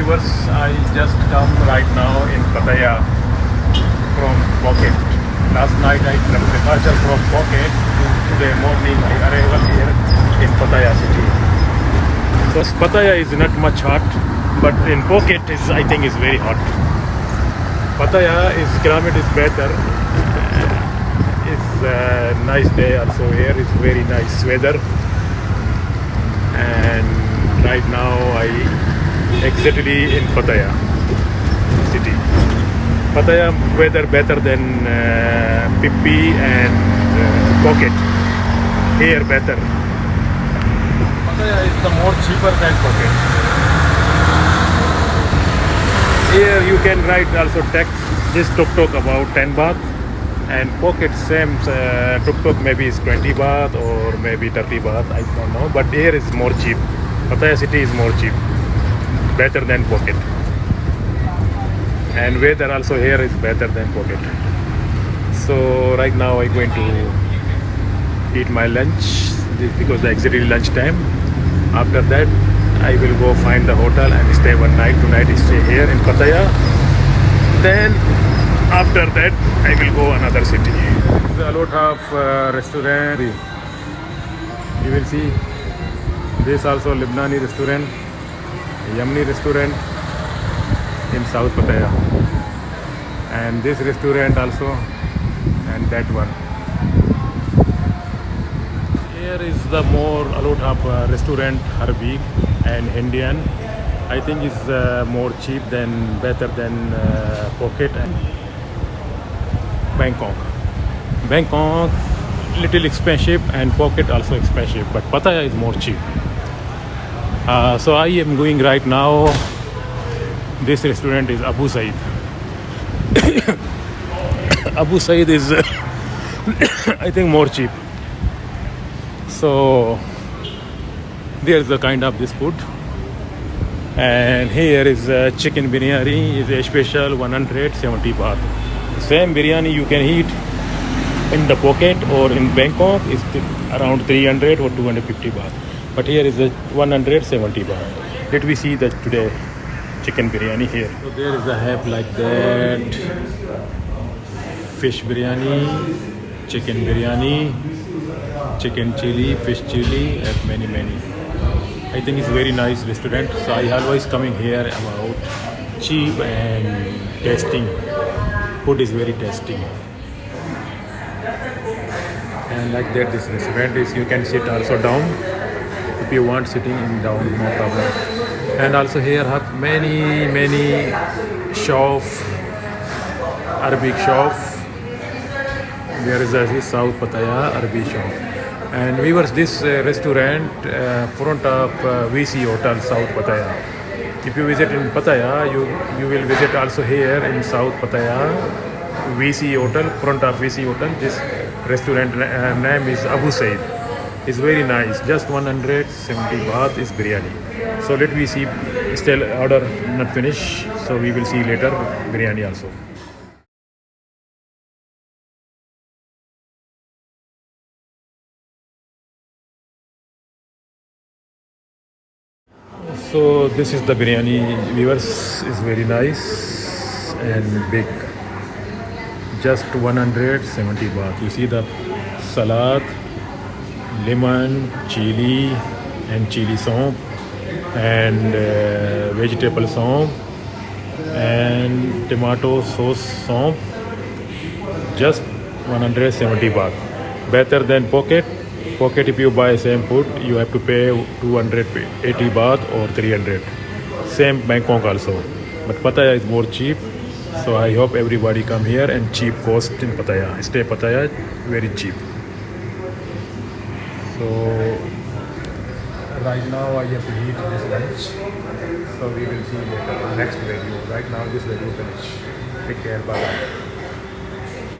viewers, I just come right now in Pattaya from Phuket. Last night I departed from Phuket. Today morning I arrival here in Pattaya city. So Pattaya is not much hot, but in Phuket is I think is very hot. Pattaya is climate is better. It's a nice day also here. It's very nice weather. And right now I exactly in Pattaya city. Pattaya weather better than Pippi and Phuket. Here better. Pattaya is the more cheaper than Phuket. Here you can ride also taxi. This tuk-tuk about 10 baht. And Phuket same tuk-tuk maybe is 20 baht or maybe 30 baht, I don't know. But here is more cheap. Pattaya city is more cheap, better than Phuket. And weather also here is better than Phuket. So right now I'm going to eat my lunch because it's exactly lunch time. After that I will go find the hotel and stay one night. Tonight I stay here in Pattaya. Then after that I will go another city. There's a lot of restaurant. You will see this also Lebanese restaurant, Yemeni restaurant in South Pattaya, and this restaurant also, and that one. Here is the more a lot of restaurant Arabic and Indian. I think is more cheap than better than Phuket and Bangkok. Bangkok little expensive and Phuket also expensive, but Pattaya is more cheap. So I am going right now. This restaurant is Abu Said. Abu Said is I think more cheap. So there's the kind of this food. And here is chicken biryani is a special 170 baht. Same biryani you can eat in the Phuket or in Bangkok is around 300 or 250 baht. But here is a 170 baht. Let me see that today chicken biryani here. So there is a have like that fish biryani, chicken biryani, chicken chili, fish chili, and many. I think it's very nice restaurant. So I always coming here about cheap and tasting. Food is very tasty. And like that this restaurant is you can sit also down. If you want sitting in down, no problem. And also here have many shop, Arabic shop. There is a South Pattaya Arabic shop. And we were this restaurant front of VC Hotel South Pattaya. If you visit in Pattaya, you will visit also here in South Pattaya VC Hotel, front of VC Hotel. This restaurant name is Abu Said. It's very nice. Just 170 baht is biryani. So let me see. Still order not finished. So we will see later biryani also. So this is the biryani, viewers, is very nice and big. Just 170 baht. You see the salad, lemon, chili and chili sauce and vegetable sauce and tomato sauce sauce. Just 170 baht. Better than Phuket. Phuket, if you buy same food, you have to pay 280 baht or 300. Same Bangkok also. But Pattaya is more cheap. So I hope everybody come here and cheap cost in Pattaya. Stay Pattaya, very cheap. So right now I have to eat this lunch. So we will see later next video. Right now this video finish. Take care, bye bye.